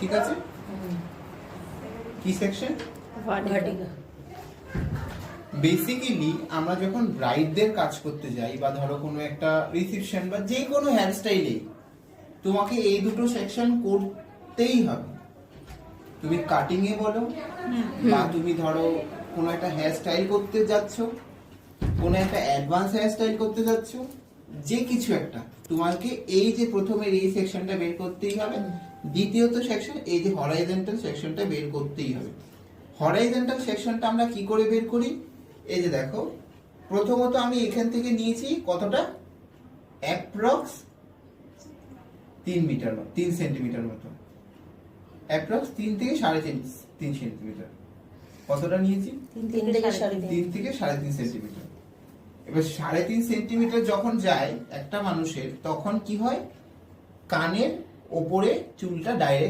ঠিক আছে? কি সেকশন? ভার্টিকা। বেসিক্যালি আমরা যখন ব্রাইডদের কাজ করতে যাই বা ধরো কোনো একটা রিসেপশন বা যে কোনো হেয়ারস্টাইলে তোমাকে এই দুটো সেকশন করতেই হবে। তুমি কাটিং এ বলো বা তুমি ধরো কোনো একটা হেয়ার স্টাইল করতে যাচ্ছ, কোনো একটা অ্যাডভান্স হেয়ার স্টাইল করতে যাচ্ছ, যে কিছু একটা তোমাকে এই যে প্রথমের এই সেকশনটা বের করতেই হবে। দ্বিতীয়ত সেকশন এই যে হরাইজন্টাল সেকশনটা বের করতেই হবে। হরাইজন্টাল সেকশনটা আমরা কি করে বের করি? এই যে দেখো, প্রথমত আমি এখান থেকে নিয়েছি কতটা, অ্যাপ্রক্স 3 মিটার, 3 সেন্টিমিটার মতো, অ্যাপ্রক্স 3 থেকে 3.5 সেন্টিমিটার। কতটা নিয়েছি? 3 থেকে 3.5। 3 থেকে 3.5 সেন্টিমিটার। এবার 3.5 সেন্টিমিটার যখন যায় একটা মানুষের, তখন কি হয়, কানের ওপরে চুলটা ডাইরেক্ট